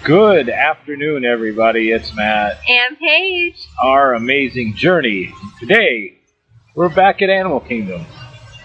Good afternoon, everybody. It's Matt. And Paige. Our amazing journey. Today, we're back at Animal Kingdom.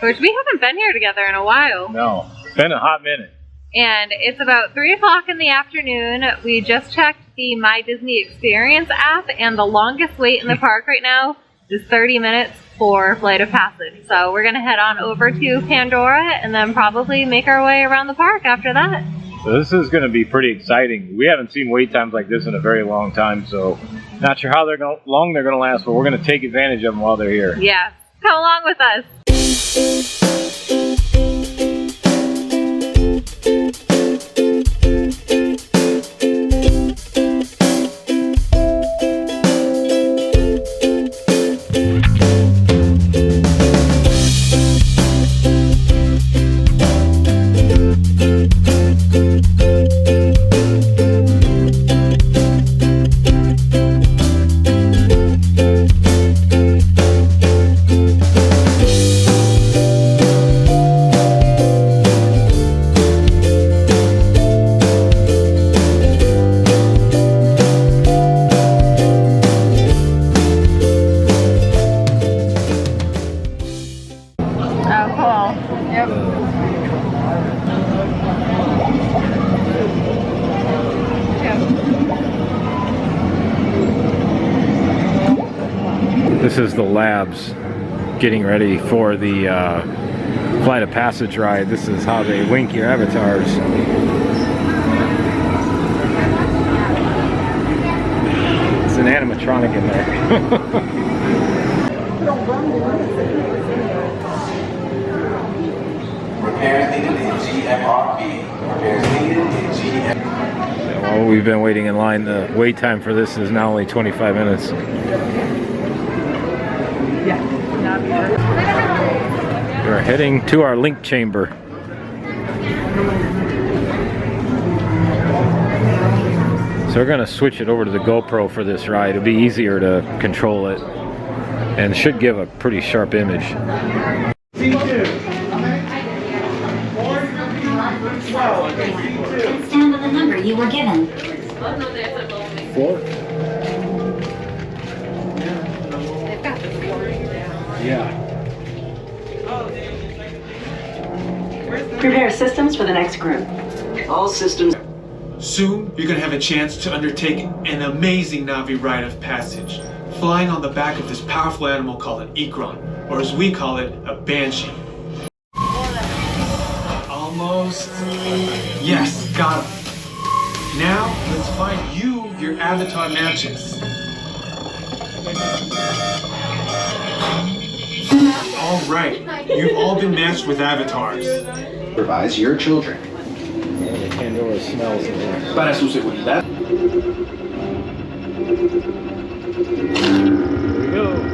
Which we haven't been here together in a while. No, it's been a hot minute. And it's about 3 o'clock in the afternoon. We just checked the My Disney Experience app, and the longest wait in the park right now is 30 minutes for Flight of Passage. So we're going to head on over to Pandora and then probably make our way around the park after that. So this is going to be pretty exciting. We haven't seen wait times like this in a very long time, so not sure how long they're going to last, but we're going to take advantage of them while they're here. Yeah, come along with us. This is the labs getting ready for the Flight of Passage ride. This is how they link your avatars. It's an animatronic in there. Repairs needed in GMRP. Repairs needed in GMRP. Well, we've been waiting in line. The wait time for this is now only 25 minutes. We're heading to our link chamber. So we're going to switch it over to the GoPro for this ride. It'll be easier to control it and should give a pretty sharp image. Stand on the number you were given. 4? Yeah. Prepare systems for the next group. All systems. Soon, you're going to have a chance to undertake an amazing Navi rite of passage, flying on the back of this powerful animal called an Ikron, or as we call it, a Banshee. Almost. Yes, got him. Now, let's find you your avatar matches. All right, you've all been matched with avatars. Supervise your children. Pandora smells in there. Para su seguridad. Here we go.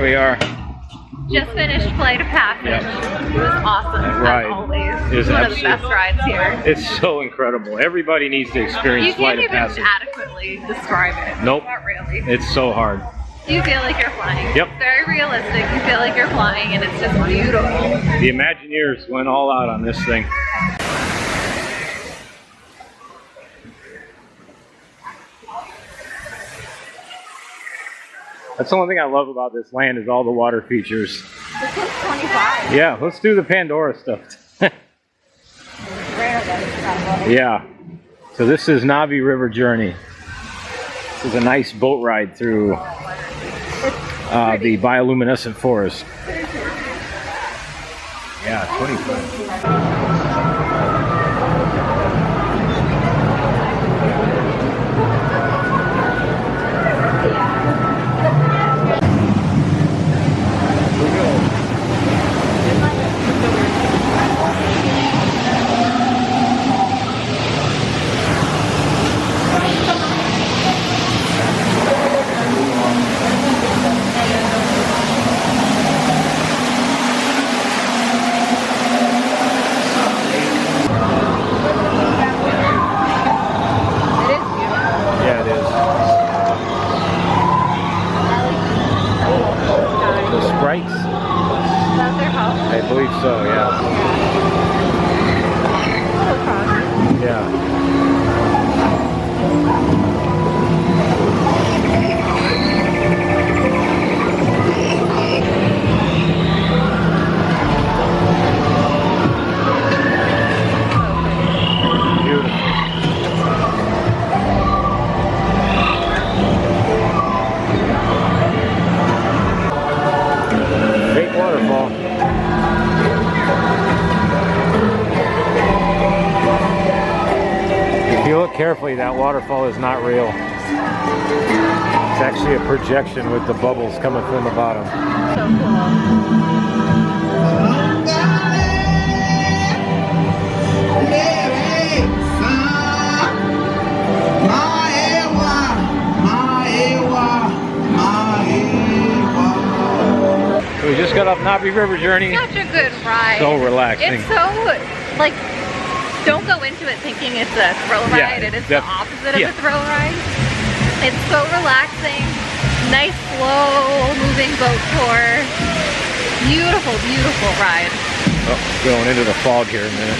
There we are. Just finished Flight of Passage. Yep. It was awesome, Right. as always. It was One of the best rides here. It's so incredible. Everybody needs to You experience can't Flight of even Passage. adequately describe it. Nope. Not really. It's so hard. You feel like you're flying. Yep. It's very realistic. You feel like you're flying, and it's just beautiful. The Imagineers went all out on this thing. That's the only thing I love about this land is all the water features. This was 25. Yeah, let's do the Pandora stuff. Yeah. So this is Navi River Journey. This is a nice boat ride through the bioluminescent forest. Yeah, 25. I believe so, yeah. Yeah. Beautiful. Great waterfall. If you look carefully, that waterfall is not real. It's actually a projection with the bubbles coming from the bottom. So cool. We just got off Navi River Journey. Such a good ride. So relaxing. It's so, like, don't go into it thinking it's a thrill ride, and it's the opposite of a thrill ride. It's so relaxing. Nice, slow moving boat tour. Beautiful, beautiful ride. Oh, going into the fog here in a minute.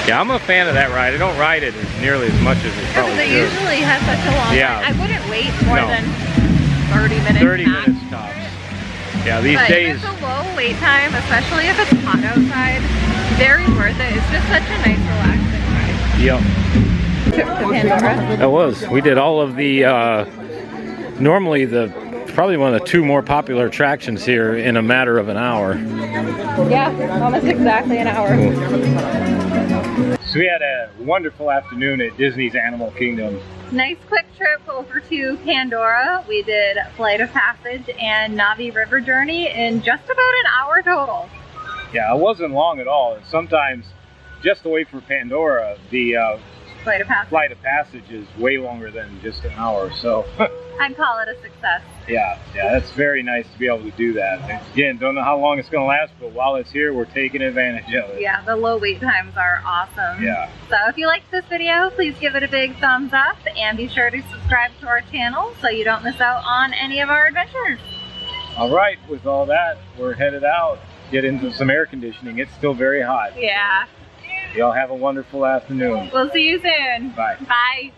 Yeah, I'm a fan of that ride. I don't ride it nearly as much as it probably Because it should. usually has such a long Yeah. line. I wouldn't wait more No. than 30 minutes. 30 max. minutes tops. Yeah, these But days. if it's a low wait time, especially if it's hot outside, very worth it. It's just such a nice, relaxing ride. Yep. Trip to Pandora. That was. We did all of the, normally probably one of the two more popular attractions here in a matter of an hour. Yeah, almost exactly an hour. So we had a wonderful afternoon at Disney's Animal Kingdom. Nice quick trip over to Pandora. We did Flight of Passage and Navi River Journey in just about an hour total. Yeah, it wasn't long at all. Sometimes just to wait for Pandora, the Flight of Passage. Flight of Passage is way longer than just an hour. So I'd call it a success. yeah, that's very nice to be able to do that. And again, don't know how long it's going to last, but while it's here, we're taking advantage of it. Yeah, the low wait times are awesome. Yeah. So if you liked this video, please give it a big thumbs up and be sure to subscribe to our channel so you don't miss out on any of our adventures. All right, with all that, we're headed out. Get into some air conditioning. It's still very hot. Yeah. Y'all have a wonderful afternoon. We'll see you soon. Bye. Bye.